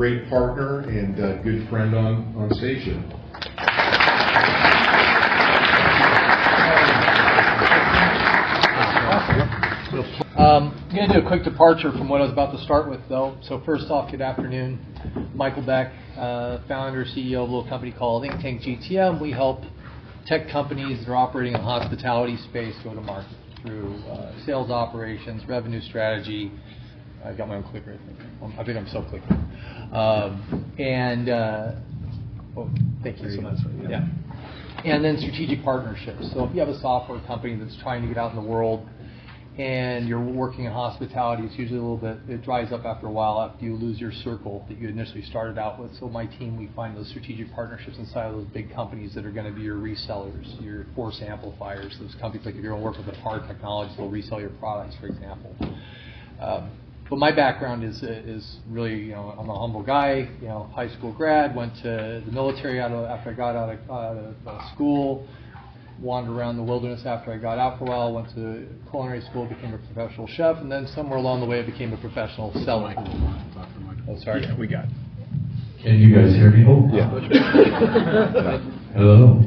great partner and good friend on station. I'm going to do a quick departure from what I was about to start with, though. So first off, good afternoon. Michael Beck, founder, CEO of a little company called Inky GTM. We help tech companies that are operating in the hospitality space go to market through sales operations, revenue strategy. I've got my own clicker, I think I'm self-clicking. Thank you so much. Yeah. And then strategic partnerships. So if you have a software company that's trying to get out in the world and you're working in hospitality, it's usually a little bit, it dries up after a while after you lose your circle that you initially started out with. So my team, we find those strategic partnerships inside of those big companies that are going to be your resellers, your force amplifiers, those companies like if you're going to work with the PAR technology, they'll resell your products, for example. But my background is really, I'm a humble guy, high school grad, went to the military after I got out of school, wandered around the wilderness after I got out for a while, went to culinary school, became a professional chef, and then somewhere along the way I became a professional seller. Oh, sorry. Yeah, we got it. Can you guys hear me? Oh, yeah. Hello.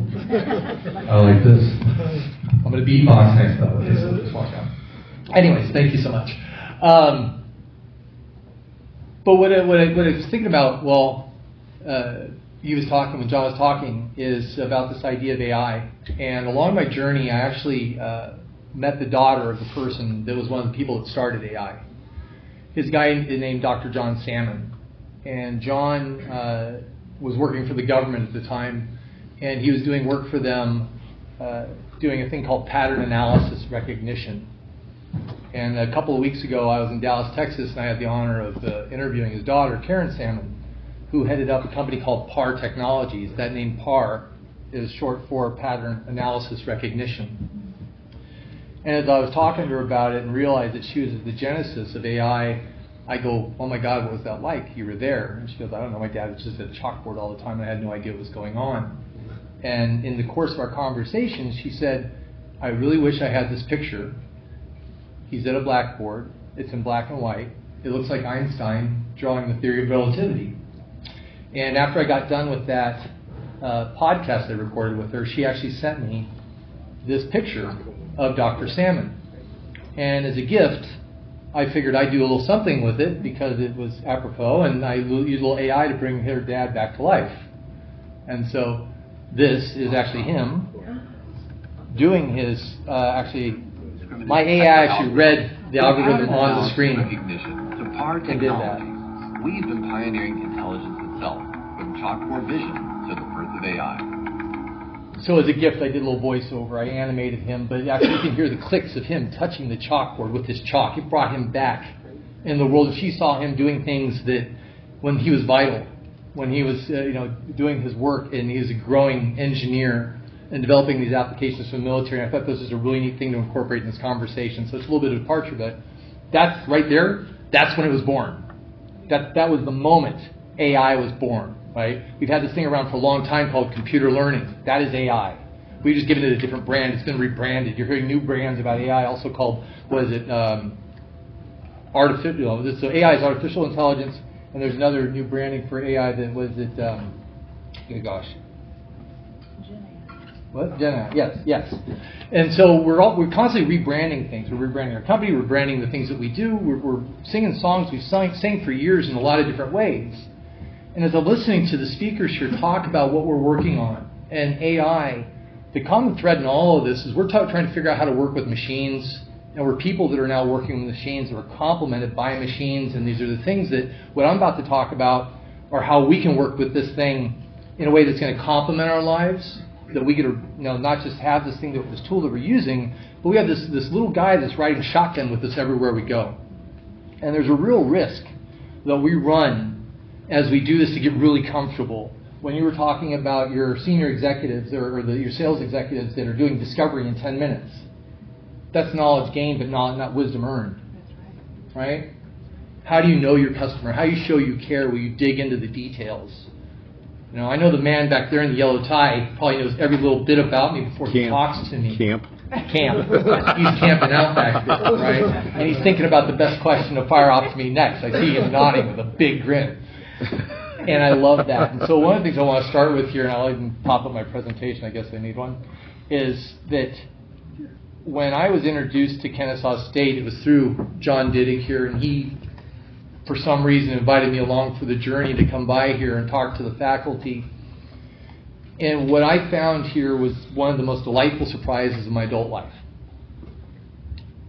I like this. I'm going to beatbox next time. Okay, so just walk out. Anyways, thank you so much. But what I was thinking about, he was talking, when John was talking, is about this idea of AI. And along my journey, I actually met the daughter of the person that was one of the people that started AI. His guy named Dr. John Salmon. And John was working for the government at the time, and he was doing work for them, doing a thing called pattern analysis recognition. And a couple of weeks ago, I was in Dallas, Texas, and I had the honor of interviewing his daughter, Karen Salmon, who headed up a company called PAR Technologies. That name PAR is short for pattern analysis recognition. And as I was talking to her about it and realized that she was at the genesis of AI, I go, oh my God, what was that like? You were there. And she goes, I don't know, my dad was just at a chalkboard all the time, and I had no idea what was going on. And in the course of our conversation, she said, I really wish I had this picture. He's at a blackboard. It's in black and white. It looks like Einstein drawing the theory of relativity. And after I got done with that podcast I recorded with her, she actually sent me this picture of Dr. Salmon. And as a gift, I figured I'd do a little something with it because it was apropos, and I used a little AI to bring her dad back to life. And so this is actually him doing his, my AI actually read the algorithm on the screen recognition to PAR Technologies. We've been pioneering intelligence itself, from chalkboard vision to the birth of AI. So as a gift, I did a little voiceover. I animated him, but actually you can hear the clicks of him touching the chalkboard with his chalk. It brought him back in the world. She saw him doing things that when he was vital, when he was doing his work, and he was a growing engineer and developing these applications for the military. And I thought this was a really neat thing to incorporate in this conversation. So it's a little bit of a departure, but that's right there. That's when it was born. That was the moment AI was born, right? We've had this thing around for a long time called computer learning. That is AI. We've just given it a different brand. It's been rebranded. You're hearing new brands about AI, also called, artificial. So AI is artificial intelligence, and there's another new branding for AI that was it. What? Gen yes. And so we're constantly rebranding things. We're rebranding our company. We're branding the things that we do. We're singing songs we've sang for years in a lot of different ways. And as I'm listening to the speakers here talk about what we're working on and AI, the common thread in all of this is we're trying to figure out how to work with machines. And we're people that are now working with machines that are complemented by machines. And these are the things that what I'm about to talk about are how we can work with this thing in a way that's going to complement our lives. That we could not just have this thing, this tool that we're using, but we have this little guy that's riding shotgun with us everywhere we go. And there's a real risk that we run as we do this to get really comfortable. When you were talking about your senior executives or your sales executives that are doing discovery in 10 minutes, that's knowledge gained but not wisdom earned. Right? How do you know your customer? How do you show you care? Will you dig into the details? I know the man back there in the yellow tie probably knows every little bit about me before he talks to me. Camp. He's camping out back there, right? And he's thinking about the best question to fire off to me next. I see him nodding with a big grin. And I love that. And so one of the things I want to start with here, and I'll even pop up my presentation, I guess I need one, is that when I was introduced to Kennesaw State, it was through John Diddick here, and he, for some reason, invited me along for the journey to come by here and talk to the faculty. And what I found here was one of the most delightful surprises of my adult life.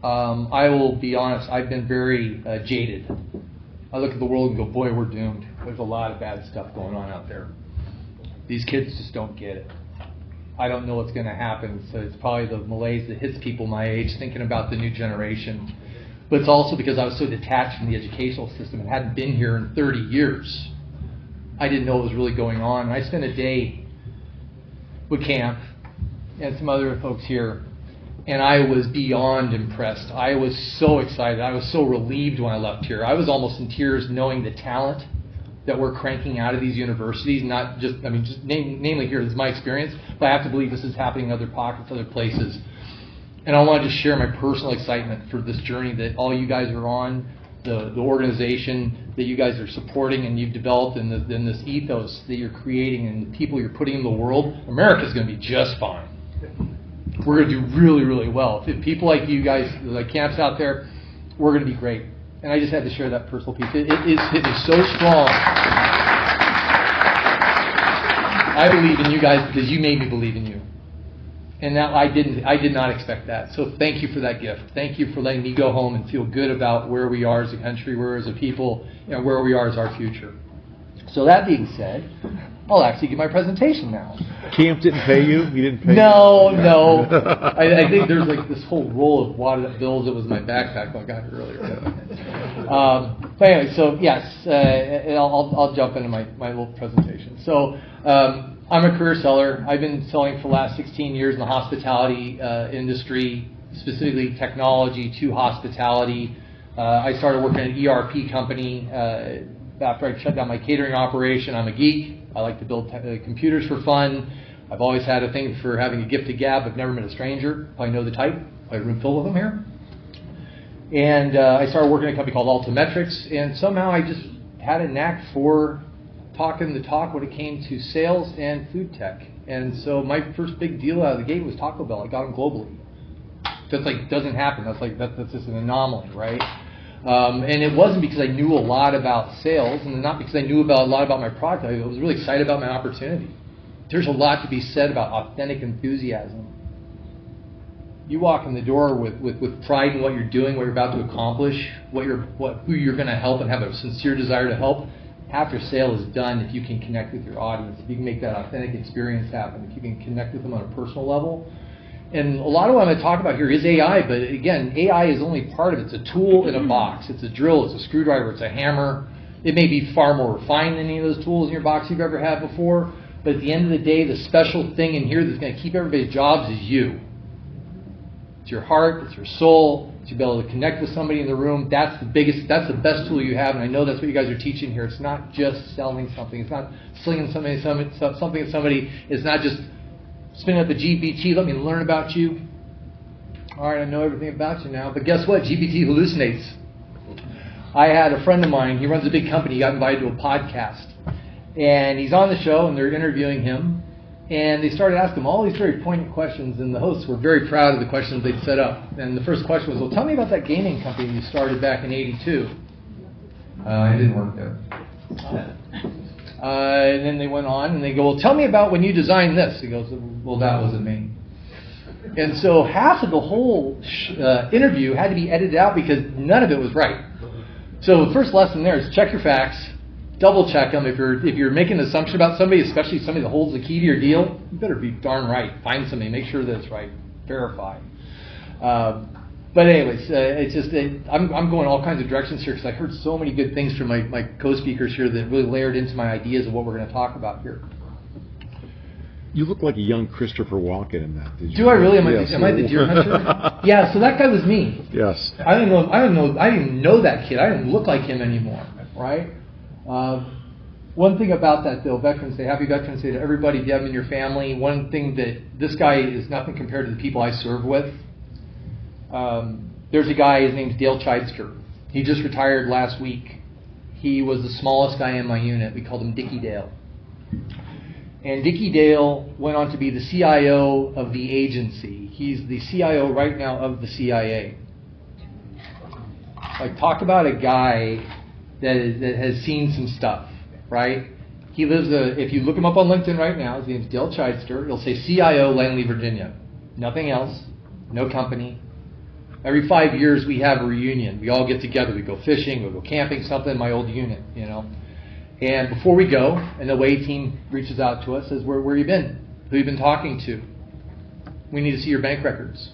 I will be honest, I've been very jaded. I look at the world and go, boy, we're doomed. There's a lot of bad stuff going on out there. These kids just don't get it. I don't know what's going to happen, so it's probably the malaise that hits people my age thinking about the new generation. But it's also because I was so detached from the educational system and hadn't been here in 30 years. I didn't know what was really going on. And I spent a day with Camp and some other folks here, and I was beyond impressed. I was so excited. I was so relieved when I left here. I was almost in tears knowing the talent that we're cranking out of these universities, not just, I mean, just namely here, this is my experience, but I have to believe this is happening in other pockets, other places. And I want to just share my personal excitement for this journey that all you guys are on, the organization that you guys are supporting and you've developed, and this ethos that you're creating and the people you're putting in the world. America's going to be just fine. We're going to do really, really well. If people like you guys, like Camps out there, we're going to be great. And I just had to share that personal piece. It is so strong. I believe in you guys because you made me believe in you. And now I did not expect that. So thank you for that gift. Thank you for letting me go home and feel good about where we are as a country, where as a people, and where we are as our future. So that being said, I'll actually give my presentation now. Camp didn't pay you? He didn't pay No, you? no. I think there's like this whole roll of wadded bills that was in my backpack when I got here earlier. But anyway, so yes, I'll jump into my little presentation. So I'm a career seller. I've been selling for the last 16 years in the hospitality industry, specifically technology to hospitality. I started working at an ERP company after I shut down my catering operation. I'm a geek. I like to build computers for fun. I've always had a thing for having a gift to gab. I've never met a stranger. Probably know the type. I have a room filled with them here. And I started working at a company called Altimetrics, and somehow I just had a knack for talking the talk when it came to sales and food tech. And so my first big deal out of the gate was Taco Bell. I got them globally. That's like, doesn't happen. That's just an anomaly, right? And it wasn't because I knew a lot about sales, and not because I knew a lot about my product. I was really excited about my opportunity. There's a lot to be said about authentic enthusiasm. You walk in the door with pride in what you're doing, what you're about to accomplish, who you're going to help, and have a sincere desire to help. Half your sale is done if you can connect with your audience, if you can make that authentic experience happen, if you can connect with them on a personal level. And a lot of what I'm going to talk about here is AI, but again, AI is only part of it. It's a tool in a box. It's a drill, it's a screwdriver, it's a hammer. It may be far more refined than any of those tools in your box you've ever had before, but at the end of the day, the special thing in here that's going to keep everybody's jobs is you. It's your heart, it's your soul, it's to be able to connect with somebody in the room. That's the best tool you have, and I know that's what you guys are teaching here. It's not just selling something. It's not slinging something at somebody. It's not just spinning up the GPT, let me learn about you. All right, I know everything about you now, but guess what? GPT hallucinates. I had a friend of mine, he runs a big company, he got invited to a podcast. And he's on the show, and they're interviewing him. And they started asking him all these very poignant questions, and the hosts were very proud of the questions they'd set up. And the first question was, well, tell me about that gaming company you started back in '82. I didn't work there. And then they went on, and they go, well, tell me about when you designed this. He goes, well, that wasn't me. And so half of the whole interview had to be edited out because none of it was right. So the first lesson there is check your facts, double check them. If you're making an assumption about somebody, especially somebody that holds the key to your deal, you better be darn right. Find somebody, make sure that it's right, verify. But anyways, it's just I'm going all kinds of directions here because I heard so many good things from my co-speakers here that really layered into my ideas of what we're going to talk about here. You look like a young Christopher Walken in that. Did you? Do I really? Yes. Am I the deer hunter? Yeah. So that guy was me. Yes. I didn't even know that kid. I didn't look like him anymore. Right. One thing about that though, Veterans Day, Happy Veterans Day to everybody. If you have them in your family, one thing that this guy is nothing compared to the people I serve with. There's a guy, his name's Dale Chidester. He just retired last week. He was the smallest guy in my unit. We called him Dickie Dale. And Dickie Dale went on to be the CIO of the agency. He's the CIO right now of the CIA. Like, talk about a guy that has seen some stuff, right? He lives if you look him up on LinkedIn right now, his name's Dale Chidester. He'll say CIO, Langley, Virginia. Nothing else. No company. Every 5 years we have a reunion. We all get together. We go fishing. We go camping, something in my old unit, you know. And before we go, an away team reaches out to us, says, where you been? Who you been talking to? We need to see your bank records.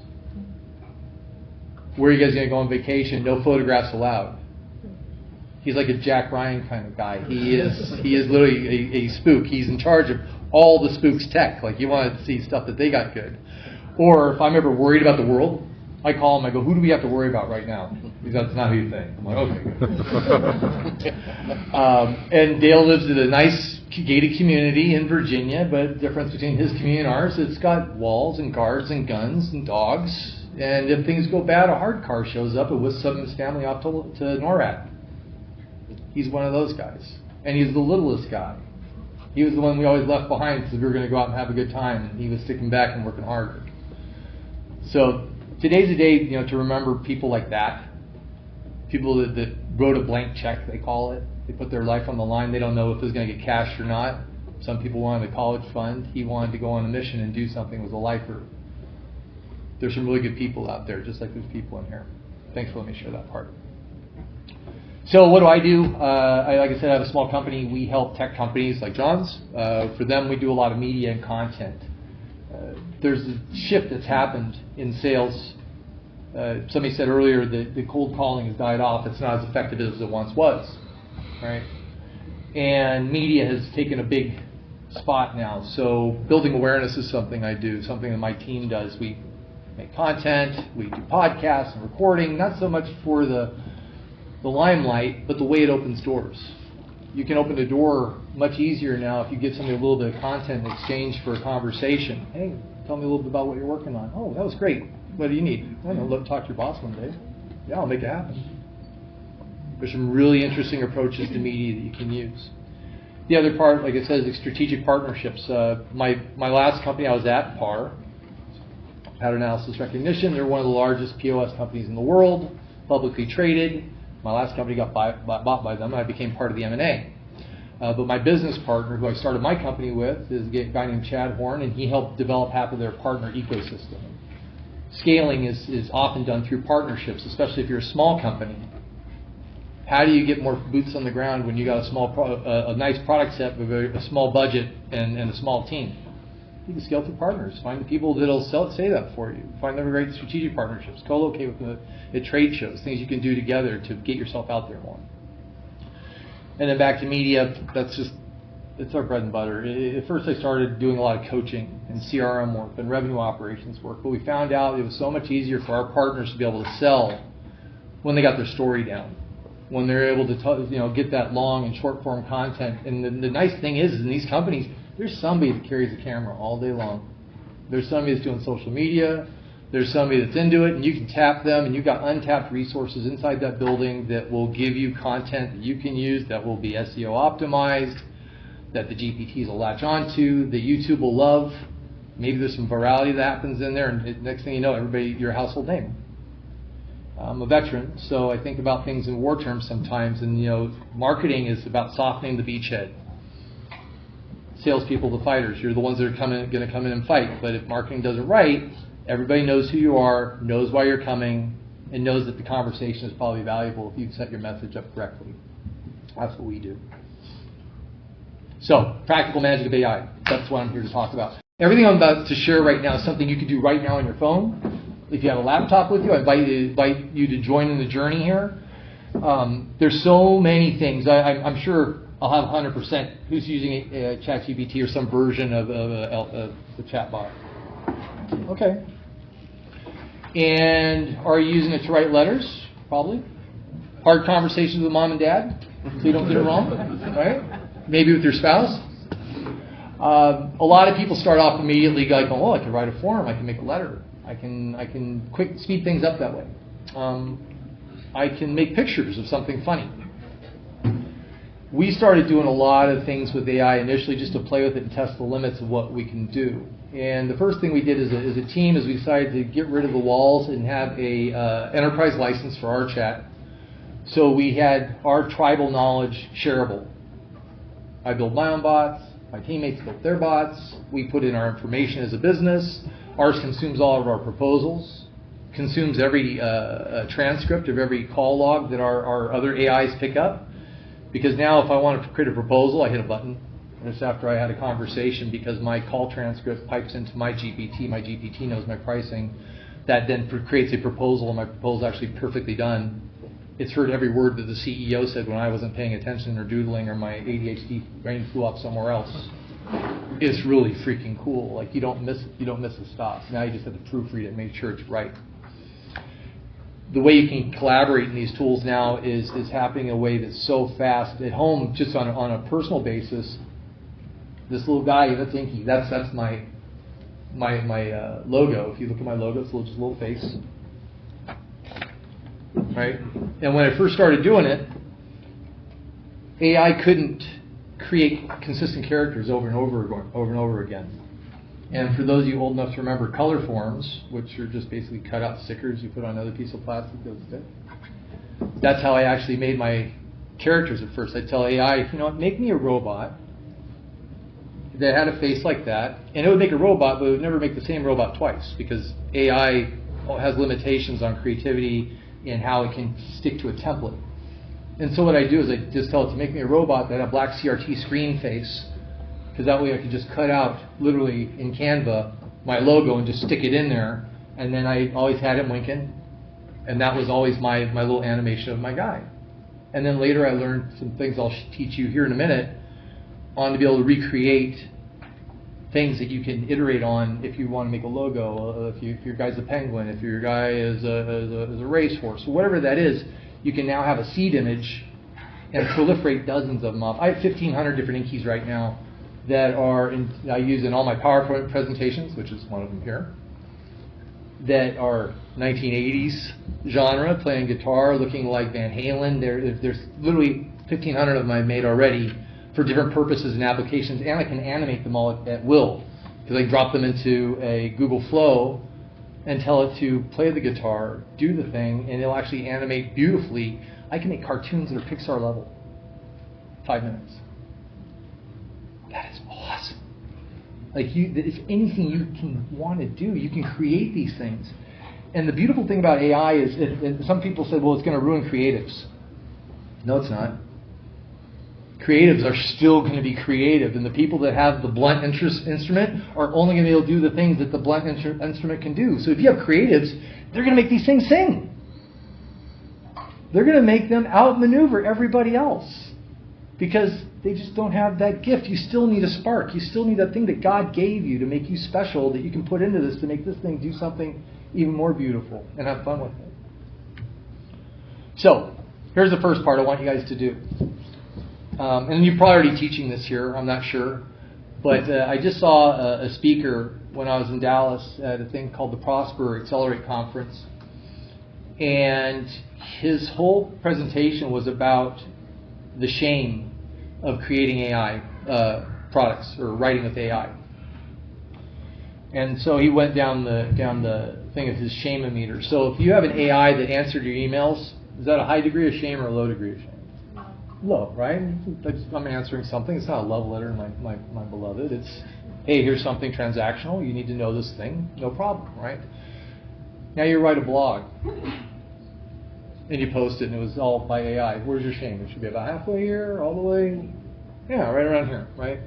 Where are you guys going to go on vacation? No photographs allowed. He's like a Jack Ryan kind of guy. He is literally a spook. He's in charge of all the spooks tech. Like, you want to see stuff that they got good. Or if I'm ever worried about the world, I call him, I go, who do we have to worry about right now? Because that's not who you think. I'm like, okay. And Dale lives in a nice gated community in Virginia, but the difference between his community and ours, it's got walls and guards and guns and dogs. And if things go bad, a hard car shows up and whisks some of his family off to NORAD. He's one of those guys. And he's the littlest guy. He was the one we always left behind because we were going to go out and have a good time, and he was sticking back and working harder. So today's a day, to remember people like that. People that wrote a blank check, they call it. They put their life on the line. They don't know if it's going to get cashed or not. Some people wanted a college fund. He wanted to go on a mission and do something. It was a lifer. There's some really good people out there, just like there's people in here. Thanks for letting me share that part. So what do? Like I said, I have a small company. We help tech companies like John's. For them, we do a lot of media and content. There's a shift that's happened in sales. Somebody said earlier that the cold calling has died off. It's not as effective as it once was, right? And media has taken a big spot now. So building awareness is something I do, something that my team does. We make content, we do podcasts and recording, not so much for the limelight, but the way it opens doors. You can open a door much easier now if you give somebody a little bit of content in exchange for a conversation. Hey, tell me a little bit about what you're working on. Oh, that was great. What do you need? I don't know, talk to your boss one day. Yeah, I'll make it happen. There's some really interesting approaches to media that you can use. The other part, like I said, is strategic partnerships. My last company I was at, PAR, Pattern Analysis Recognition, they're one of the largest POS companies in the world, publicly traded. My last company got bought by them, and I became part of the M&A. But my business partner, who I started my company with, is a guy named Chad Horn, and he helped develop half of their partner ecosystem. Scaling is often done through partnerships, especially if you're a small company. How do you get more boots on the ground when you got a nice product set with a small budget and a small team? You can scale through partners. Find the people that'll say that for you. Find them great strategic partnerships. Co-locate with them at trade shows, things you can do together to get yourself out there more. And then back to media, it's our bread and butter. At first I started doing a lot of coaching and CRM work and revenue operations work, but we found out it was so much easier for our partners to be able to sell when they got their story down, when they're able to get that long and short form content. And the nice thing is in these companies, there's somebody that carries a camera all day long. There's somebody that's doing social media. There's somebody that's into it, and you can tap them, and you've got untapped resources inside that building that will give you content that you can use that will be SEO optimized, that the GPTs will latch onto, that YouTube will love. Maybe there's some virality that happens in there, and next thing you know, you're a household name. I'm a veteran, so I think about things in war terms sometimes, and marketing is about softening the beachhead. Salespeople, the fighters, you're the ones that are going to come in and fight. But if marketing does it right, everybody knows who you are, knows why you're coming, and knows that the conversation is probably valuable if you set your message up correctly. That's what we do. So, practical magic of AI. That's what I'm here to talk about. Everything I'm about to share right now is something you can do right now on your phone. If you have a laptop with you, I invite you to join in the journey here. There's so many things. I'm sure I'll have 100% who's using ChatGPT or some version of the chatbot. Okay. And are you using it to write letters? Probably. Hard conversations with mom and dad, so you don't get it wrong, right? Maybe with your spouse. A lot of people start off immediately like, oh, I can write a form, I can make a letter, I can speed things up that way. I can make pictures of something funny. we started doing a lot of things with AI initially just to play with it and test the limits of what we can do. And the first thing we did as a team is we decided to get rid of the walls and have a enterprise license for our chat. So we had our tribal knowledge shareable. I build my own bots, my teammates built their bots, we put in our information as a business, ours consumes all of our proposals, consumes every transcript of every call log that our other AIs pick up. Because now if I want to create a proposal, I hit a button. Just after I had a conversation, because my call transcript pipes into my GPT knows my pricing, that then creates a proposal, and my proposal is actually perfectly done. It's heard every word that the CEO said when I wasn't paying attention or doodling, or my ADHD brain flew off somewhere else. It's really freaking cool. Like, you don't miss the stops. Now you just have to proofread it, make sure it's right. The way you can collaborate in these tools now is happening in a way that's so fast. At home, just on a personal basis, this little guy, that's Inky. That's my logo. If you look at my logo, it's just a little face, right? And when I first started doing it, AI couldn't create consistent characters over and over again. And for those of you old enough to remember color forms, which are just basically cut out stickers you put on another piece of plastic that would stick. That's how I actually made my characters at first. I'd tell AI, make me a robot that had a face like that, and it would make a robot, but it would never make the same robot twice, because AI has limitations on creativity and how it can stick to a template. And so what I do is I just tell it to make me a robot that had a black CRT screen face, because that way I could just cut out, literally in Canva, my logo and just stick it in there. And then I always had him winking. And that was always my little animation of my guy. And then later I learned some things I'll teach you here in a minute on to be able to recreate things that you can iterate on if you want to make a logo, if your guy's a penguin, if your guy is a racehorse, whatever that is, you can now have a seed image and proliferate dozens of them off. I have 1,500 different Inkies right now that I use in all my PowerPoint presentations, which is one of them here, that are 1980s genre, playing guitar, looking like Van Halen. There's literally 1,500 of them I've made already for different purposes and applications, and I can animate them all at will, because I can drop them into a Google Flow and tell it to play the guitar, do the thing, and it'll actually animate beautifully. I can make cartoons that are Pixar level, 5 minutes. That is awesome. Like, if anything you can want to do, you can create these things. And the beautiful thing about AI is, and some people said, well, it's going to ruin creatives. No, it's not. Creatives are still going to be creative, and the people that have the blunt instrument are only going to be able to do the things that the blunt instrument can do. So if you have creatives, they're going to make these things sing. They're going to make them outmaneuver everybody else, because they just don't have that gift. You still need a spark. You still need that thing that God gave you to make you special, that you can put into this to make this thing do something even more beautiful and have fun with it. So, here's the first part I want you guys to do. And you're probably already teaching this here, I'm not sure. But I just saw a speaker when I was in Dallas at a thing called the Prosper Accelerate Conference. And his whole presentation was about the shame of creating AI products or writing with AI. And so he went down the thing of his shame-o-meter. So if you have an AI that answered your emails, is that a high degree of shame or a low degree of shame? Low, right? I'm answering something. It's not a love letter, my beloved. It's, hey, here's something transactional. You need to know this thing. No problem, right? Now you write a blog. And you post it, and it was all by AI. Where's your shame? It should be about halfway here, all the way, yeah, right around here, right?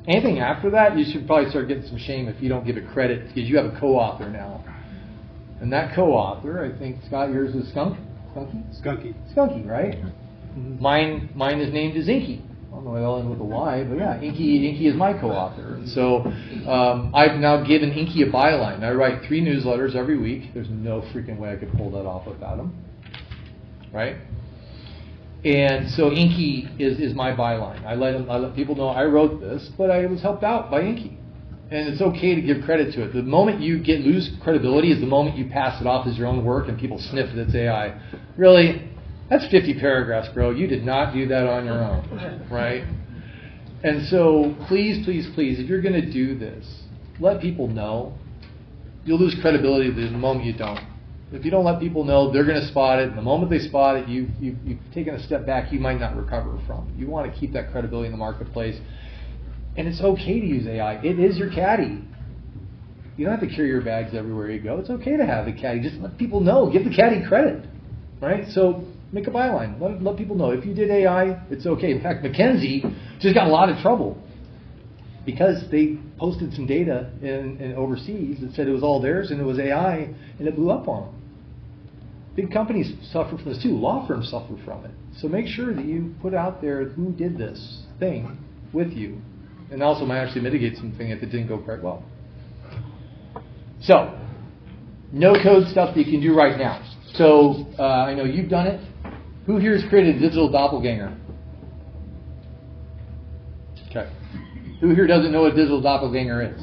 Anything after that, you should probably start getting some shame if you don't give it credit, because you have a co-author now. And that co-author, I think, Scott, yours is Skunky, right? Mm-hmm. Mine is named as Inky. I don't know why I'll end with a Y, but yeah, Inky is my co-author. And so I've now given Inky a byline. I write 3 newsletters every week. There's no freaking way I could pull that off without him. Right? And so Inky is my byline. I let people know I wrote this, but I was helped out by Inky. And it's okay to give credit to it. The moment you lose credibility is the moment you pass it off as your own work and people sniff that it's AI. Really? That's 50 paragraphs, bro. You did not do that on your own, right? And so please, please, please, if you're going to do this, let people know. You'll lose credibility the moment you don't. If you don't let people know, they're going to spot it. And the moment they spot it, you've taken a step back you might not recover from. You want to keep that credibility in the marketplace. And it's okay to use AI. It is your caddy. You don't have to carry your bags everywhere you go. It's okay to have the caddy. Just let people know. Give the caddy credit, right? So make a byline. Let people know. If you did AI, it's okay. In fact, McKinsey just got in a lot of trouble because they posted some data in overseas that said it was all theirs and it was AI, and it blew up on them. Big companies suffer from this too. Law firms suffer from it. So make sure that you put out there who did this thing with you, and also might actually mitigate something if it didn't go quite well. So, no-code stuff that you can do right now. So, I know you've done it. Who here has created a digital doppelganger? Okay. Who here doesn't know what a digital doppelganger is?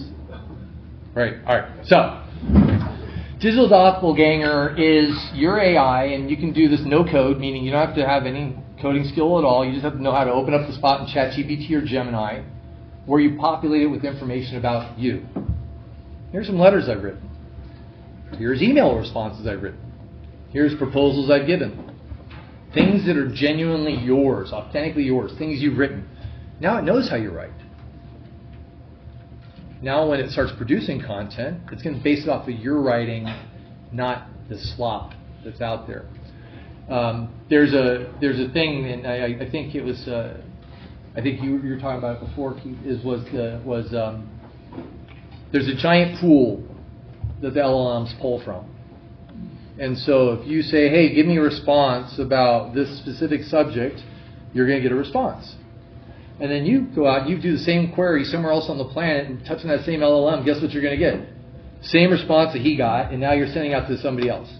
Right. All right. So, digital doppelganger is your AI, and you can do this no-code, meaning you don't have to have any coding skill at all. You just have to know how to open up the spot in ChatGPT or Gemini, where you populate it with information about you. Here's some letters I've written. Here's email responses I've written. Here's proposals I've given. Things that are genuinely yours, authentically yours, things you've written. Now it knows how you write. Now when it starts producing content, it's going to base it off of your writing, not the slop that's out there. There's a thing, and I think it was, I think you were talking about it before, Keith, there's a giant pool that the LLMs pull from. And so if you say, hey, give me a response about this specific subject, you're going to get a response. And then you go out, you do the same query somewhere else on the planet and touch on that same LLM, guess what you're going to get? Same response that he got, and now you're sending out to somebody else.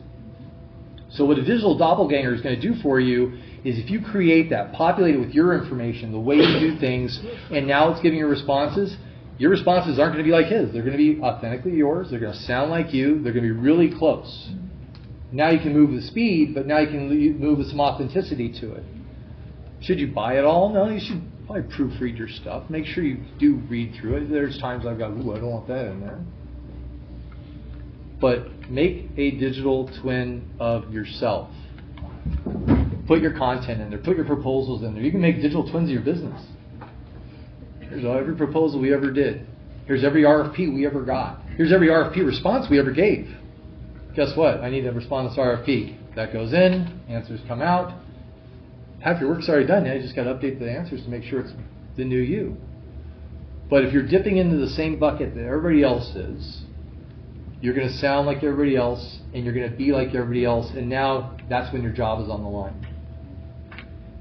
So what a digital doppelganger is going to do for you is if you create that, populate it with your information, the way you do things, and now it's giving you responses, your responses aren't going to be like his. They're going to be authentically yours. They're going to sound like you. They're going to be really close. Now you can move with speed, but now you can move with some authenticity to it. Should you buy it all? No, you should probably proofread your stuff. Make sure you do read through it. There's times I've got, ooh, I don't want that in there. But make a digital twin of yourself. Put your content in there. Put your proposals in there. You can make digital twins of your business. Here's every proposal we ever did. Here's every RFP we ever got. Here's every RFP response we ever gave. Guess what? I need to respond to this RFP. That goes in. Answers come out. Half your work's already done. Now you just got to update the answers to make sure it's the new you. But if you're dipping into the same bucket that everybody else is, you're going to sound like everybody else, and you're going to be like everybody else, and now that's when your job is on the line.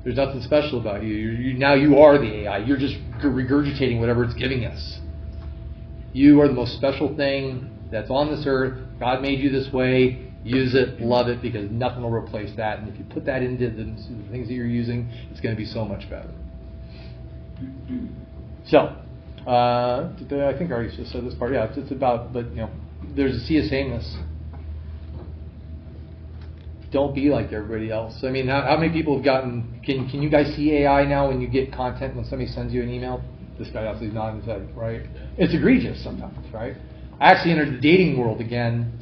There's nothing special about you. Now you are the AI. You're just regurgitating whatever it's giving us. You are the most special thing that's on this earth. God made you this way. Use it, love it, because nothing will replace that. And if you put that into the things that you're using, it's going to be so much better. So, I think I already just said this part. Yeah, it's about, but there's a sea of sameness. Don't be like everybody else. I mean, how many people have gotten? Can you guys see AI now when you get content when somebody sends you an email? This guy obviously is nodding his head, right? It's egregious sometimes, right? I actually entered the dating world again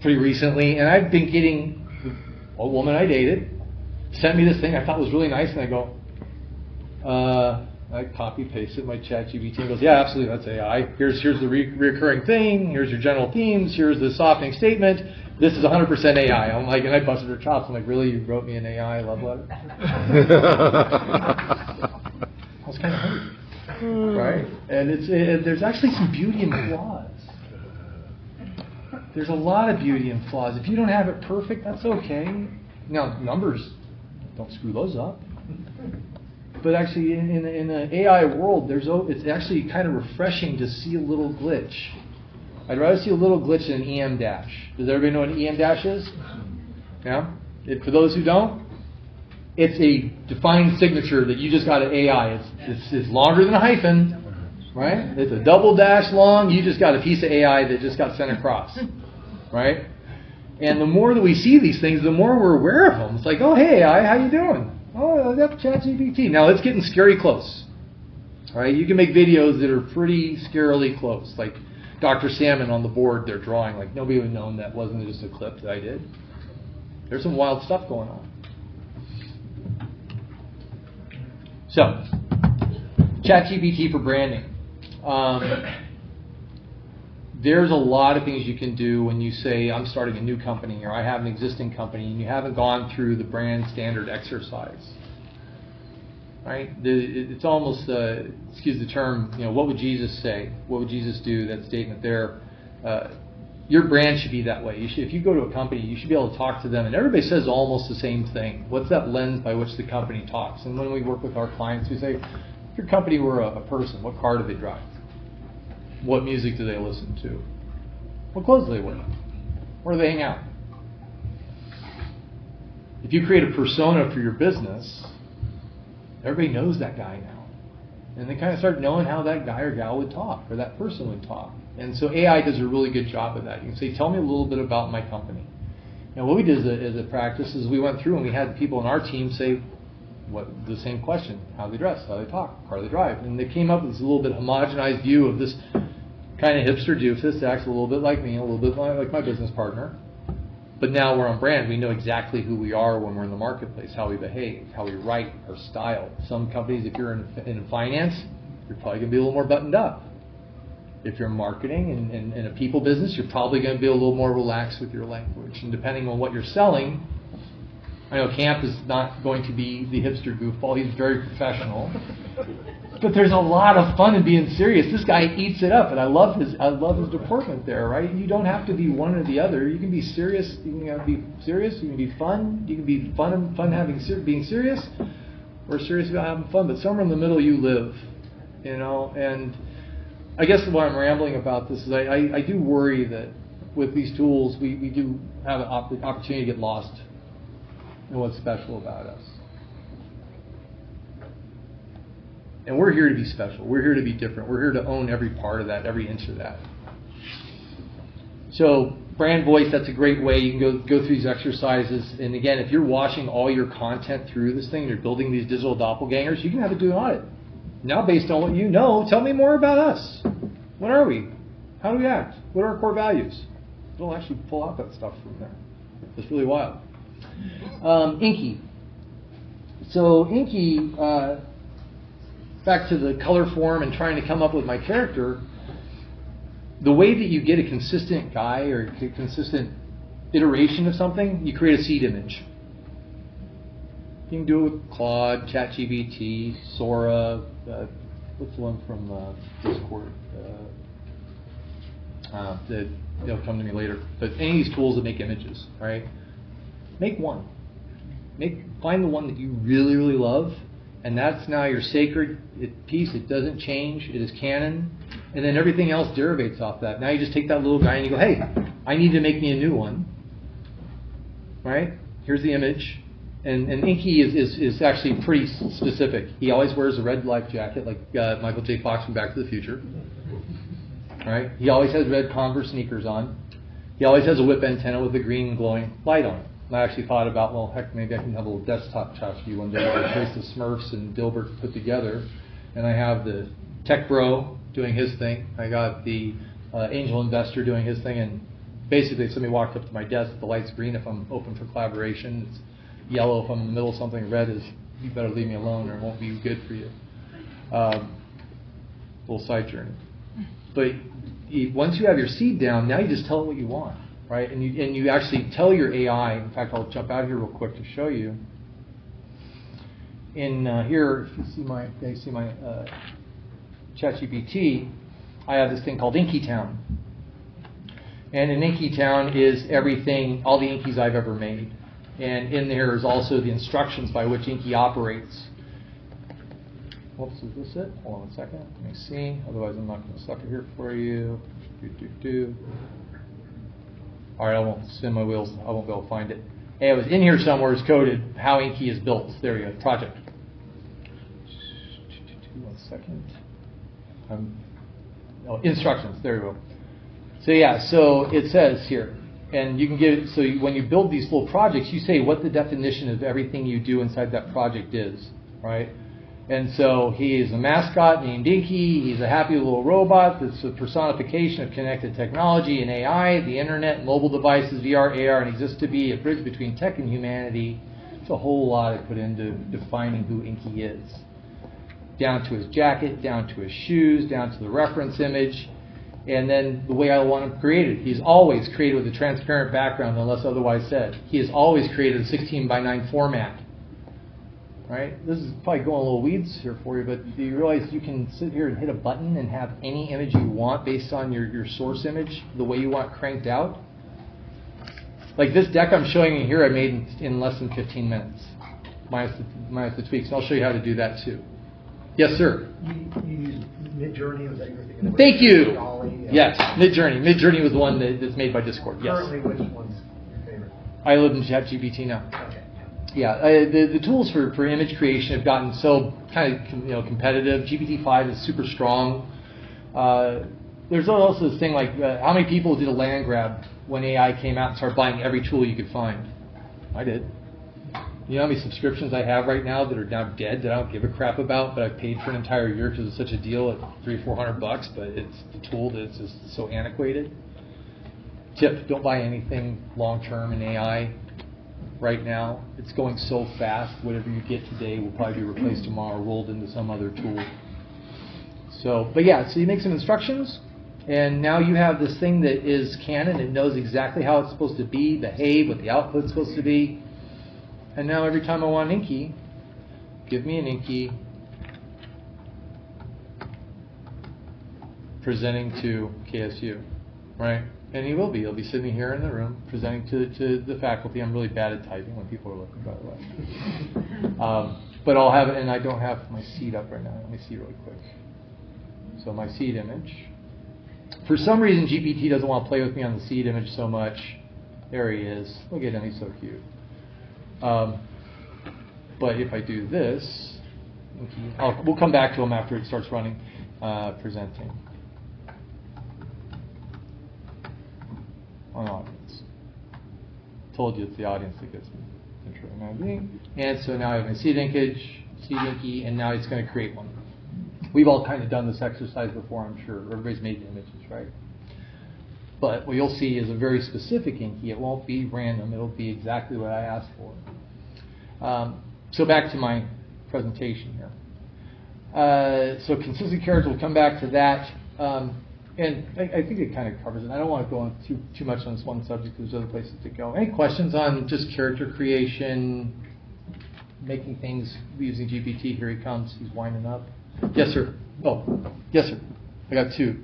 pretty recently, and I've been getting a woman I dated sent me this thing I thought was really nice, and I go, I copy paste it in my ChatGPT and goes, yeah, absolutely, that's AI. Here's the recurring thing. Here's your general themes. Here's the softening statement. This is 100% AI. I'm like, and I busted her chops. I'm like, really, you wrote me an AI love letter? I was kind of hurt, right? And there's actually some beauty in flaws. There's a lot of beauty in flaws. If you don't have it perfect, that's okay. Now, numbers, don't screw those up. But actually, in the AI world, it's actually kind of refreshing to see a little glitch. I'd rather see a little glitch than an EM dash. Does everybody know what an EM dash is? Yeah? For those who don't, it's a defined signature that you just got an AI. It's longer than a hyphen, right? It's a double dash long. You just got a piece of AI that just got sent across, right? And the more that we see these things, the more we're aware of them. It's like, oh, hey, how you doing? Oh, that's ChatGPT. Now, it's getting scary close. All right, you can make videos that are pretty scarily close. Like Dr. Salmon on the board, they're drawing. Like, nobody would have known that wasn't just a clip that I did. There's some wild stuff going on. So, ChatGPT for branding. There's a lot of things you can do when you say, I'm starting a new company, or I have an existing company, and you haven't gone through the brand standard exercise. Right? It's almost, excuse the term, what would Jesus say? What would Jesus do? That statement there. Your brand should be that way. If you go to a company, you should be able to talk to them, and everybody says almost the same thing. What's that lens by which the company talks? And when we work with our clients, we say, if your company were a person, what car do they drive? What music do they listen to? What clothes do they wear? Where do they hang out? If you create a persona for your business, everybody knows that guy now. And they kind of start knowing how that guy or gal would talk, or that person would talk. And so AI does a really good job of that. You can say, tell me a little bit about my company. Now, what we did as a practice is we went through and we had people on our team say the same question: how they dress, how they talk, car they drive. And they came up with this little bit homogenized view of this kind of hipster doofus that acts a little bit like me, a little bit like my business partner. But now we're on brand. We know exactly who we are when we're in the marketplace, how we behave, how we write, our style. Some companies, if you're in finance, you're probably going to be a little more buttoned up. If you're in marketing and in a people business, you're probably going to be a little more relaxed with your language. And depending on what you're selling, I know Camp is not going to be the hipster goofball. He's very professional. But there's a lot of fun in being serious. This guy eats it up, and I love his deportment there, right? You don't have to be one or the other. You can be serious. You can be serious. You can be fun. You can be fun being serious, or serious about having fun. But somewhere in the middle, you live, And I guess why I'm rambling about this is I do worry that with these tools, we do have an opportunity to get lost in what's special about us. And we're here to be special. We're here to be different. We're here to own every part of that, every inch of that. So brand voice, that's a great way. You can go through these exercises. And again, if you're washing all your content through this thing, you're building these digital doppelgangers, you can have it do an audit. Now, based on what you know, tell me more about us. What are we? How do we act? What are our core values? It'll actually pull out that stuff from there. It's really wild. Inky. So Inky, back to the color form and trying to come up with my character, the way that you get a consistent guy or a consistent iteration of something, you create a seed image. You can do it with Claude, ChatGPT, Sora, what's the one from Discord? They'll come to me later. But any of these tools that make images, right? Make one. Find the one that you really, really love, and that's now your sacred piece. It doesn't change. It is canon. And then everything else derivates off that. Now you just take that little guy and you go, hey, I need to make me a new one. Right? Here's the image. And Inky is actually pretty specific. He always wears a red life jacket like Michael J. Fox from Back to the Future. Right? He always has red Converse sneakers on. He always has a whip antenna with a green glowing light on it. And I actually thought about, well, heck, maybe I can have a little desktop tchotchke one day where I trace the Smurfs and Dilbert put together. And I have the tech bro doing his thing. I got the angel investor doing his thing. And basically, somebody walked up to my desk. The light's green if I'm open for collaboration. It's yellow if I'm in the middle of something. Red is, you better leave me alone or it won't be good for you. Little side journey. But once you have your seed down, now you just tell it what you want. Right, and you actually tell your AI. In fact, I'll jump out here real quick to show you. In here, if you see my ChatGPT, I have this thing called Inky Town, and in Inky Town is everything, all the Inkies I've ever made, and in there is also the instructions by which Inky operates. Whoops, is this it? Hold on a second. Let me see. Otherwise, I'm not going to suck it here for you. All right, I won't spin my wheels. I won't be able to find it. Hey, it was in here somewhere. It's coded how Inky is built. There we go. Project. 1 second. Instructions. There we go. So yeah. So it says here, And you can get it, so when you build these little projects, you say what the definition of everything you do inside that project is, right? And so he is a mascot named Inky. He's a happy little robot that's a personification of connected technology and AI, the internet, mobile devices, VR, AR, and exists to be a bridge between tech and humanity. It's a whole lot I put into defining who Inky is. Down to his jacket, down to his shoes, down to the reference image. And then the way I want him created. He's always created with a transparent background unless otherwise said. He has always created a 16:9 format. Right? This is probably going a little weeds here for you, but do you realize you can sit here and hit a button and have any image you want based on your source image, the way you want cranked out? Like this deck I'm showing you here I made in less than 15 minutes, minus the tweaks. I'll show you how to do that too. Yes, sir? You use Mid-Journey, was that you're thinking of? Thank you. Dolly, Yes, Mid-Journey. Mid-Journey was the one that's made by Discord. Yes. Currently, which one's your favorite? I live in ChatGPT now. Okay. Yeah, the tools for image creation have gotten so kind of competitive. GPT-5 is super strong. There's also this thing like how many people did a land grab when AI came out and started buying every tool you could find? I did. You know how many subscriptions I have right now that are now dead that I don't give a crap about, but I've paid for an entire year because it's such a deal at $300-400, but it's the tool that's just so antiquated. Tip: don't buy anything long term in AI. Right now, it's going so fast. Whatever you get today will probably be replaced tomorrow, rolled into some other tool. So, but yeah, so you make some instructions, and now you have this thing that is canon. It knows exactly how it's supposed to be, behave, what the output's supposed to be. And now every time I want an Inky, give me an Inky presenting to KSU, right? And he will be. He'll be sitting here in the room presenting to the faculty. I'm really bad at typing when people are looking, by the way. But I'll have it, and I don't have my seed up right now. Let me see really quick. So my seed image. For some reason, GPT doesn't want to play with me on the seed image so much. There he is. Look at him. He's so cute. But if I do this, we'll come back to him after it starts running, presenting. On audience. Told you it's the audience that gets me. Intro magazine. And so now I have my seed linkage, seed Inky, and now it's going to create one. We've all kind of done this exercise before, I'm sure. Everybody's made images, right? But what you'll see is a very specific Inky. It won't be random. It'll be exactly what I asked for. So back to my presentation here. So consistent character, we'll come back to that. And I think it kind of covers it. I don't want to go on too much on this one subject because there's other places to go. Any questions on just character creation, making things using GPT? Here he comes. He's winding up. Yes, sir. Oh, yes, sir. I got two.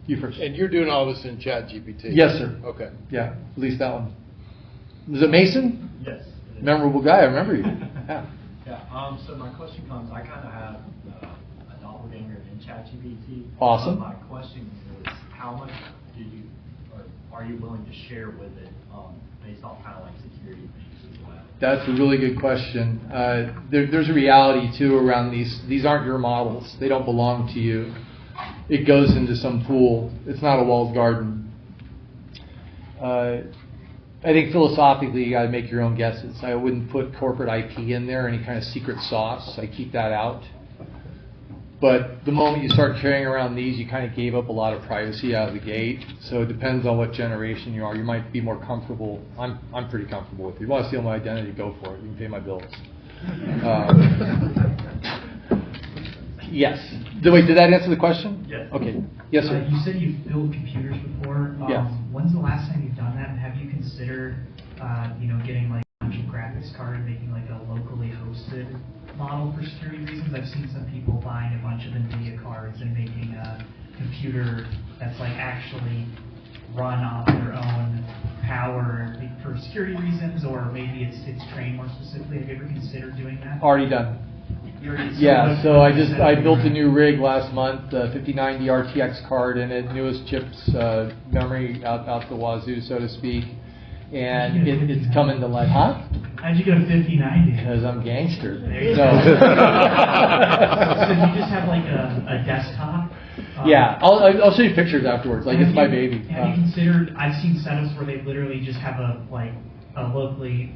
You first. And you're doing all this in ChatGPT? Yes, sir. Okay. Yeah, at least that one. Was it Mason? Yes. Memorable guy. I remember you. Yeah. Yeah. So my question comes. I kind of have a doppelganger in ChatGPT. Awesome. My question is, how much do you, or are you willing to share with it, based off kind of like security issues as well? That's a really good question. There's a reality too around these. These aren't your models. They don't belong to you. It goes into some pool. It's not a walled garden. I think philosophically you got to make your own guesses. I wouldn't put corporate IP in there, any kind of secret sauce. I keep that out. But the moment you start carrying around these, you kind of gave up a lot of privacy out of the gate. So it depends on what generation you are. You might be more comfortable. I'm pretty comfortable with it. If you want to steal my identity, go for it. You can pay my bills. Yes. Wait, did that answer the question? Yes. Okay. Yes, sir. You said you've built computers before. Yes. When's the last time you've done that? And have you considered, getting like a actual graphics card and making like a locally hosted model for security reasons? I've seen some people buying a bunch of NVIDIA cards and making a computer that's like actually run off their own power for security reasons, or maybe it's trained more specifically. Have you ever considered doing that? Already done. Yeah, so I built a new rig last month, 5090 RTX card in it, newest chips, memory out the wazoo, so to speak, and it's coming to life. Huh? How'd you get a 5090? Because I'm gangster. There you go. So you just have like a desktop Yeah, I'll show you pictures afterwards. Like, it's my baby. Have you considered? I've seen setups where they literally just have a locally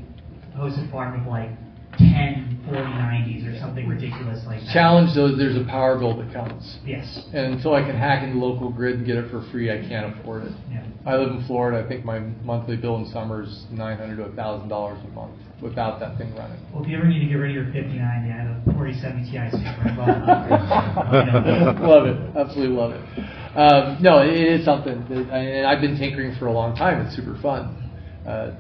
hosted farm of like 10 4090s or something ridiculous like that. Challenge though, there's a power bill that counts. Yes. And until I can hack into the local grid and get it for free, I can't afford it. Yeah. I live in Florida. I think my monthly bill in summer is $900 to $1,000 a month without that thing running. Well, if you ever need to get rid of your 5090, I have a 4070 Ti super well. Love it. Absolutely love it. No, it is something. And I've been tinkering for a long time. It's super fun.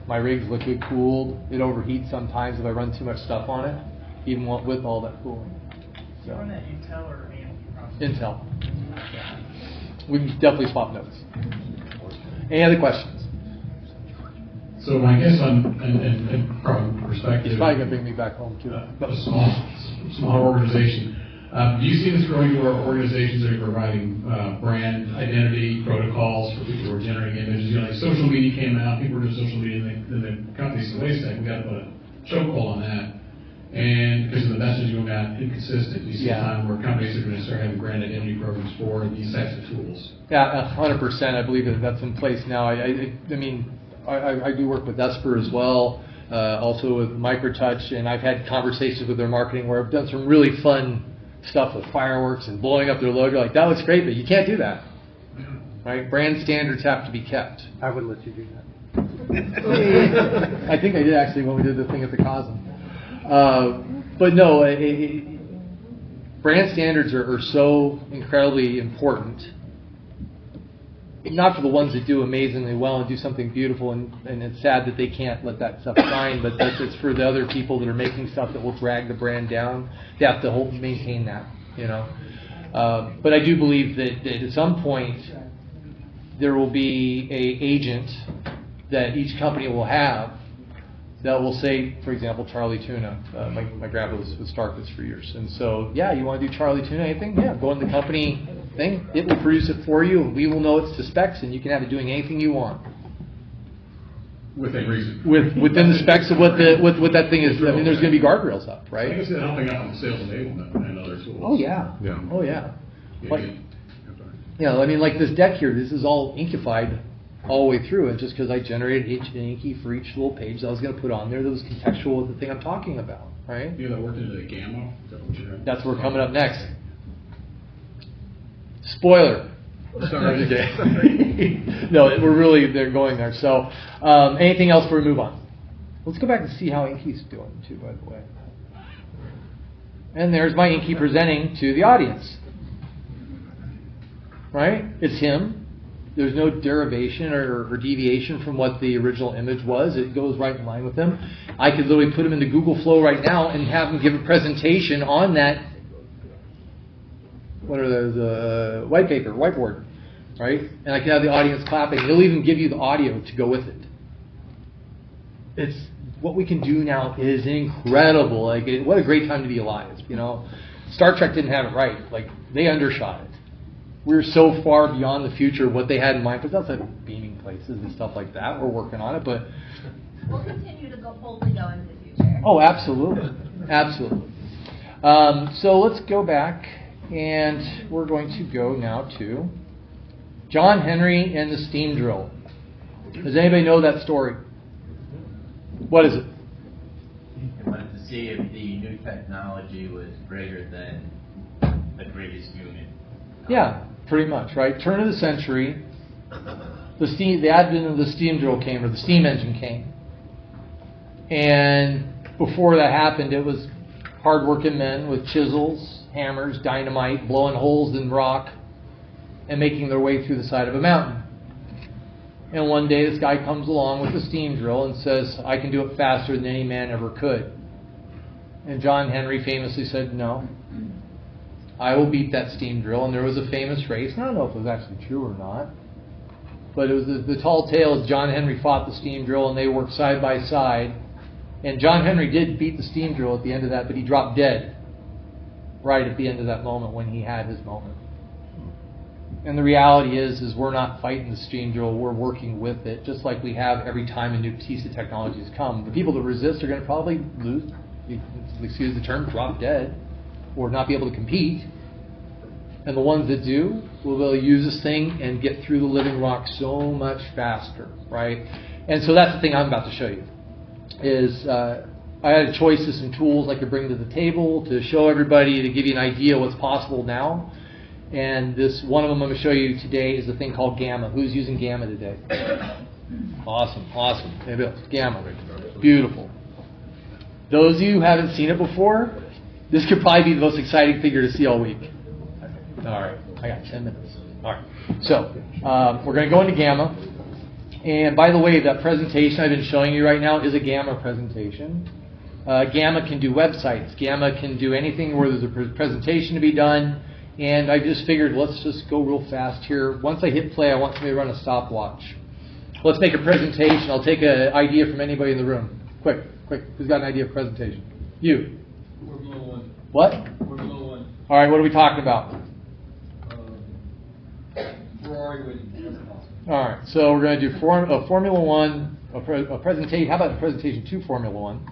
My rig's liquid cooled. It overheats sometimes if I run too much stuff on it, even with all that cooling. So. Run that Intel or AMD processor? Intel. We can definitely swap notes. Any other questions? So my guess and from perspective, He's probably going to bring me back home too. A small organization. Do you see this growing where organizations are providing brand identity protocols for people who are generating images? You know, like social media came out, people were doing social media, and the companies said, wait a second, we got to put a chokehold on that. And because the messaging going out inconsistent, you see a time where companies are going to start having brand identity programs for these types of tools. Yeah, 100%. I believe that's in place now. I mean, I do work with Esper as well, also with Microtouch, and I've had conversations with their marketing where I've done some really fun stuff with fireworks and blowing up their logo. Like, that looks great, but you can't do that. Right? Brand standards have to be kept. I would let you do that. I think I did actually when we did the thing at the Cosm. But no, brand standards are so incredibly important. Not for the ones that do amazingly well and do something beautiful, and it's sad that they can't let that stuff shine, but it's for the other people that are making stuff that will drag the brand down. They have to maintain that, you know. But I do believe that at some point there will be a agent that each company will have that will say, for example, Charlie Tuna. My grandpa was with Starkist for years. And so, yeah, you want to do Charlie Tuna, anything? Yeah, go in the company thing. It will produce it for you. We will know it's to specs, and you can have it doing anything you want. Within reason. Within the specs of what that thing is. I mean, there's going to be guardrails up, I right? think it's helping out on sales enablement and other tools. Oh, yeah. Yeah. Oh, yeah. Yeah, Like, yeah. I mean, like this deck here, this is all inkified all the way through, and just because I generated an Inky for each little page that I was going to put on there that was contextual with the thing I'm talking about, right? You know, that worked into the gamma? Is that what you had? That's where we're coming up next. Spoiler. Okay. No, we're really going there. So, anything else before we move on? Let's go back and see how Inky's doing too, by the way. And there's my Inky presenting to the audience. Right? It's him. There's no derivation or deviation from what the original image was. It goes right in line with him. I could literally put him into Google Flow right now and have him give a presentation on that. What are those? Whiteboard, right? And I can have the audience clapping. He'll even give you the audio to go with it. It's what we can do now is incredible. Like, what a great time to be alive. You know, Star Trek didn't have it right. Like, they undershot it. We're so far beyond the future of what they had in mind, but that's like beaming places and stuff like that. We're working on it, but we'll continue to boldly go into the future. Oh, absolutely, absolutely. So let's go back, and we're going to go now to John Henry and the steam drill. Does anybody know that story? What is it? I wanted to see if the new technology was greater than the greatest human. Yeah, pretty much, right? Turn of the century, the advent of the steam drill came, or the steam engine came. And before that happened, it was hard-working men with chisels, hammers, dynamite, blowing holes in rock, and making their way through the side of a mountain. And one day this guy comes along with a steam drill and says, I can do it faster than any man ever could. And John Henry famously said, no, I will beat that steam drill. And there was a famous race, and I don't know if it was actually true or not, but it was the tall tale is John Henry fought the steam drill, and they worked side by side. And John Henry did beat the steam drill at the end of that, but he dropped dead right at the end of that moment when he had his moment. And the reality is we're not fighting the steam drill, we're working with it, just like we have every time a new piece of technology has come. The people that resist are going to probably lose, excuse the term, drop dead, or not be able to compete. And the ones that do will be able to use this thing and get through the living rock so much faster, right? And so that's the thing I'm about to show you. Is I had a choice of some tools I could bring to the table to show everybody, to give you an idea of what's possible now. And this one of them I'm going to show you today is a thing called Gamma. Who's using Gamma today? Awesome, awesome. Maybe it's Gamma. Beautiful. Those of you who haven't seen it before, this could probably be the most exciting figure to see all week. All right, I got 10 minutes. All right, so we're going to go into Gamma. And by the way, that presentation I've been showing you right now is a Gamma presentation. Gamma can do websites. Gamma can do anything where there's a presentation to be done. And I just figured, let's just go real fast here. Once I hit play, I want somebody to run a stopwatch. Let's make a presentation. I'll take an idea from anybody in the room. Quick, quick. Who's got an idea of presentation? You. Formula One. What? Formula One. All right, what are we talking about? Ferrari winning. All right, so we're going to do Formula One, a presentation. How about a presentation to Formula One?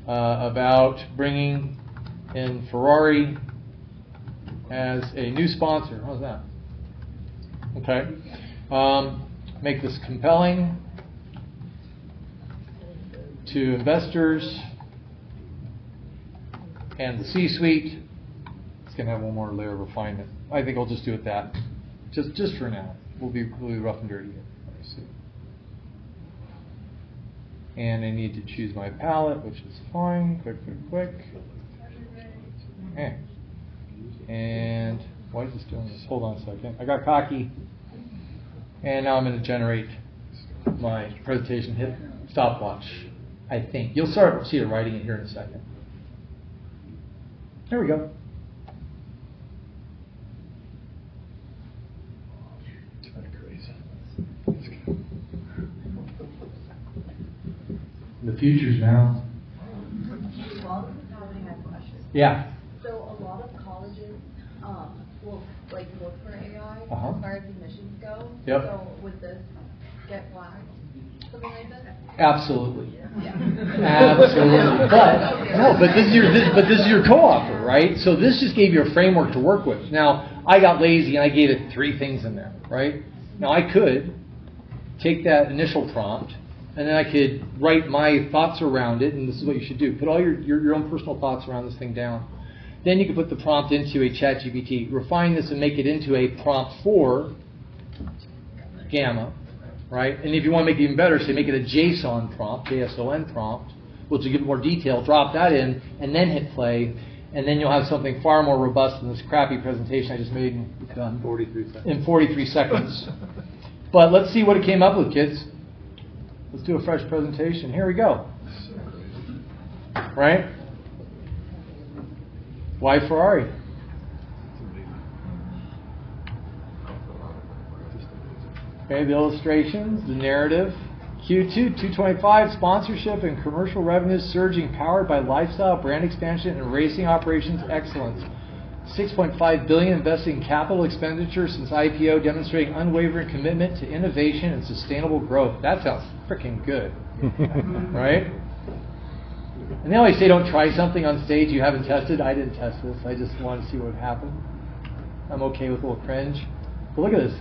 About bringing in Ferrari as a new sponsor. How's that? Okay. Make this compelling to investors and the C-suite. It's going to have one more layer of refinement. I think I'll just do it that. Just for now. We'll be rough and dirty here. Let's see. And I need to choose my palette, which is fine. Quick. Okay. And why is this doing this? Hold on a second. I got cocky. And now I'm going to generate my presentation. Hit stopwatch, I think. You'll start to see it writing it here in a second. There we go. The future's now. Well, I have a question. Yeah. So a lot of colleges will look for AI as far as admissions go. Yep. So would this get flagged? Something like this? Absolutely. Yeah. Absolutely. But this is your co-author, right? So this just gave you a framework to work with. Now, I got lazy and I gave it 3 things in there, right? Now I could take that initial prompt and then I could write my thoughts around it, and this is what you should do. Put all your own personal thoughts around this thing down. Then you can put the prompt into a ChatGPT, refine this and make it into a prompt for Gamma, right? And if you want to make it even better, say make it a JSON prompt, JSON prompt, which will give more detail. Drop that in, and then hit play, and then you'll have something far more robust than this crappy presentation I just made in 43 seconds. But let's see what it came up with, kids. Let's do a fresh presentation. Here we go. Right? Why Ferrari? Okay, the illustrations, the narrative. Q2 225 sponsorship and commercial revenues surging, powered by lifestyle, brand expansion, and racing operations excellence. 6.5 billion invested in capital expenditure since IPO, demonstrating unwavering commitment to innovation and sustainable growth. That sounds freaking good, right? And they always say don't try something on stage you haven't tested. I didn't test this. I just wanted to see what would happen. I'm okay with a little cringe. But look at this.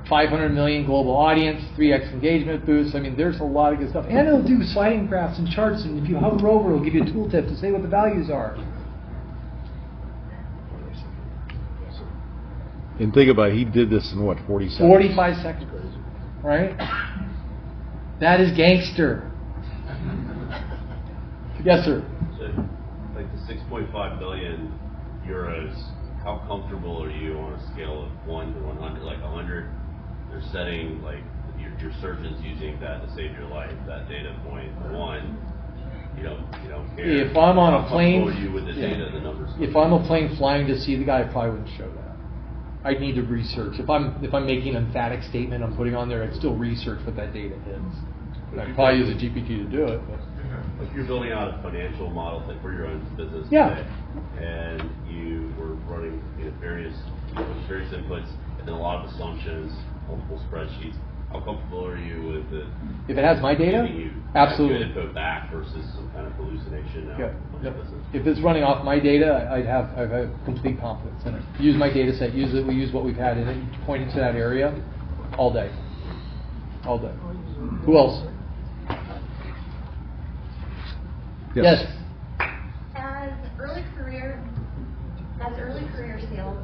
500 million global audience, 3x engagement boosts. I mean, there's a lot of good stuff. And it'll do sliding graphs and charts. And if you hover over, it'll give you a tooltip to say what the values are. And think about it, he did this in what, 40 seconds? 45 seconds, right? That is gangster. Yes, sir. So, like the 6.5 billion euros, how comfortable are you on a scale of 1 to 100? Like 100, they're setting like your surgeon's using that to save your life. That data point 1, you don't care. If I'm on a plane, how comfortable are you with the data, the numbers? If I'm a plane flying to see the guy, I probably wouldn't show that. I'd need to research. If I'm making an emphatic statement I'm putting on there, I'd still research what that data is. I'd probably use a GPT to do it. But. If you're building out a financial model for your own business Yeah. today, and you were running various inputs, and then a lot of assumptions, multiple spreadsheets, how comfortable are you with it? If it has my data, giving you absolutely. accurate info back versus some kind of hallucination now? Yep. If it's running off my data, I'd have complete confidence in it. Use my data set. Use it. We use what we've had in it. Point it to that area all day. All day. Who else? Yes. As early career sales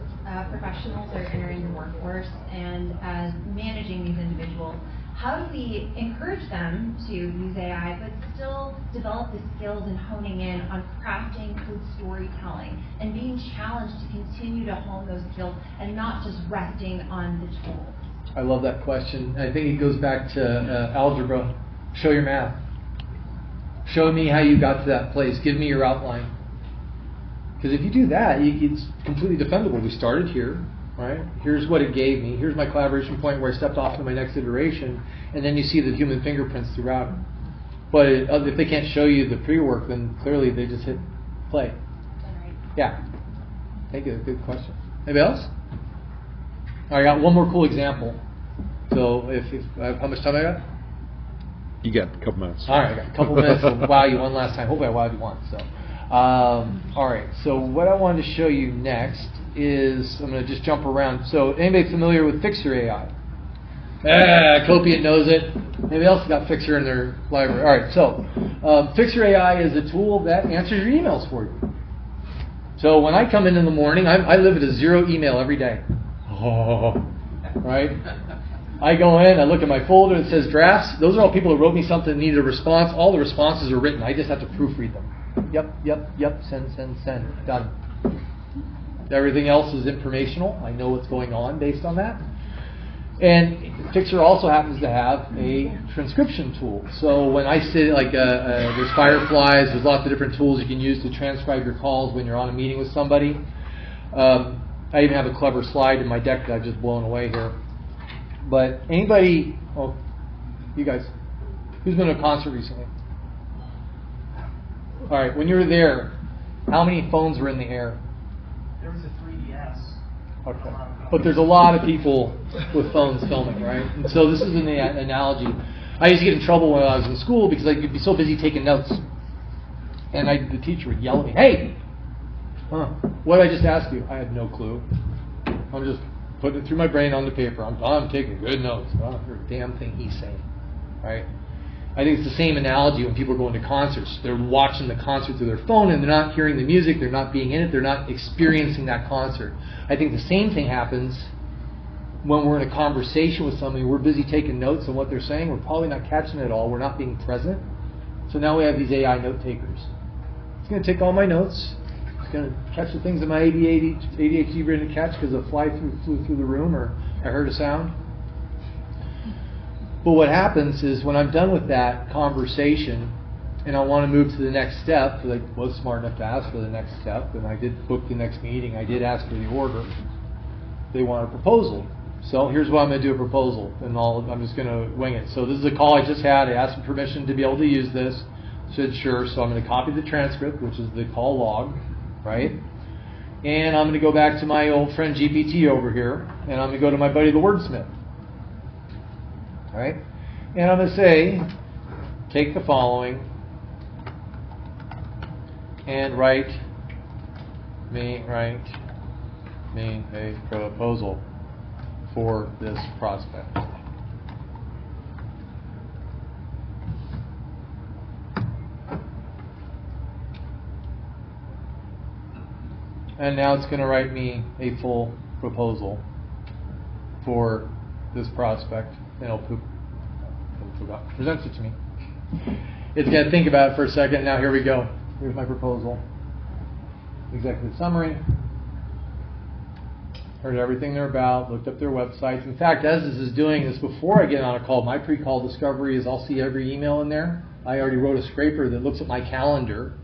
professionals are entering the workforce and as managing these individuals, how do we encourage them to use AI but still develop the skills and honing in on crafting good storytelling and being challenged to continue to hone those skills and not just resting on the tools? I love that question. I think it goes back to algebra. Show your math. Show me how you got to that place. Give me your outline. Because if you do that, it's completely defendable. We started here, right? Here's what it gave me. Here's my collaboration point where I stepped off to my next iteration. And then you see the human fingerprints throughout it. But if they can't show you the pre-work, then clearly they just hit play. Yeah. Thank you. Good question. Anybody else? All right, I got one more cool example. So how much time I got? You got a couple minutes. All right, I got a couple minutes to wow you one last time. Hopefully I wowed you once. So, all right. So what I wanted to show you next is I'm going to just jump around. So anybody familiar with Fixer AI? Copian knows it. Anybody else got Fixer in their library? All right. So Fixer AI is a tool that answers your emails for you. So when I come in the morning, I live at a 0 email every day. Right? I go in, I look at my folder, it says drafts. Those are all people who wrote me something and needed a response. All the responses are written. I just have to proofread them. Yep. Send. Done. Everything else is informational. I know what's going on based on that. And Fixer also happens to have a transcription tool. So when I say, there's Fireflies, there's lots of different tools you can use to transcribe your calls when you're on a meeting with somebody. I even have a clever slide in my deck that I've just blown away here. But anybody, you guys, who's been to a concert recently? All right, when you were there, how many phones were in the air? There was a 3DS. Okay. But there's a lot of people with phones filming, right? And so this is an analogy. I used to get in trouble when I was in school because I'd be so busy taking notes. And the teacher would yell at me, "Hey, what did I just ask you?" I had no clue. I'm just putting it through my brain on the paper. I'm taking good notes. I don't hear a damn thing he's saying, right? I think it's the same analogy when people are going to concerts. They're watching the concert through their phone and they're not hearing the music. They're not being in it. They're not experiencing that concert. I think the same thing happens when we're in a conversation with somebody. We're busy taking notes on what they're saying. We're probably not catching it all. We're not being present. So now we have these AI note takers. It's going to take all my notes. It's going to catch the things that my ADHD brain to catch because a fly flew through the room or I heard a sound. But what happens is when I'm done with that conversation and I want to move to the next step, because I was smart enough to ask for the next step, and I did book the next meeting, I did ask for the order, they want a proposal. So here's what I'm going to do, a proposal, and I'm just going to wing it. So this is a call I just had. I asked for permission to be able to use this. I said sure, so I'm going to copy the transcript, which is the call log, right? And I'm going to go back to my old friend GPT over here, and I'm going to go to my buddy the wordsmith. All right? And I'm going to say, take the following and write me a proposal for this prospect. And now it's going to write me a full proposal for this prospect. And it'll present it to me. It's going to think about it for a second. Now here we go. Here's my proposal. Executive summary. Heard everything they're about. Looked up their websites. In fact, as this is doing this before I get on a call, my pre-call discovery is I'll see every email in there. I already wrote a scraper that looks at my calendar.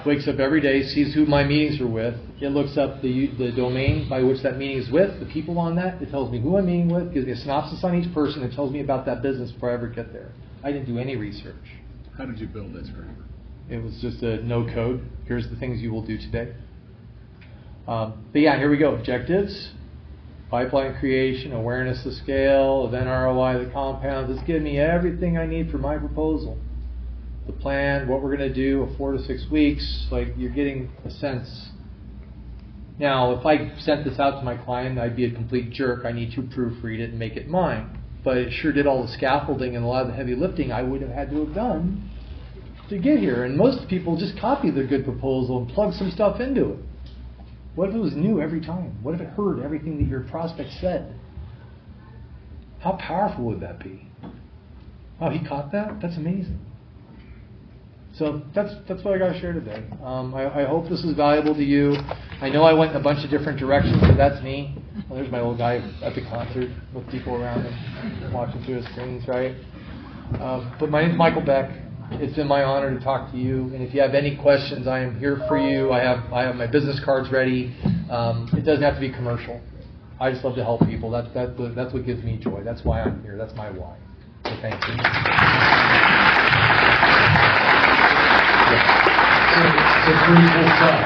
Wakes up every day, sees who my meetings are with. It looks up the domain by which that meeting is with, the people on that. It tells me who I'm meeting with, gives me a synopsis on each person. It tells me about that business before I ever get there. I didn't do any research. How did you build that scraper? It was just a no code. Here's the things you will do today. But yeah, here we go. Objectives. pipeline creation, awareness of scale, event ROI, the compounds. It's giving me everything I need for my proposal. The plan, what we're going to do, 4 to 6 weeks, like you're getting a sense. Now, if I sent this out to my client, I'd be a complete jerk. I need to proofread it and make it mine. But it sure did all the scaffolding and a lot of the heavy lifting I would have had to have done to get here. And most people just copy the good proposal and plug some stuff into it. What if it was new every time? What if it heard everything that your prospect said? How powerful would that be? Oh, he caught that? That's amazing. So that's what I got to share today. I hope this is valuable to you. I know I went in a bunch of different directions, but that's me. Well, there's my little guy at the concert with people around him watching through his screens, right? But my name's Michael Beck. It's been my honor to talk to you. And if you have any questions, I am here for you. I have my business cards ready. It doesn't have to be commercial. I just love to help people. That's what gives me joy. That's why I'm here. That's my why. So thank you. So pretty cool stuff.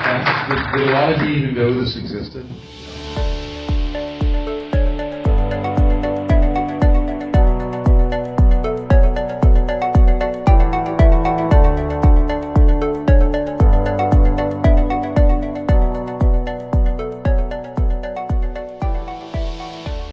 Did a lot of you even know this existed?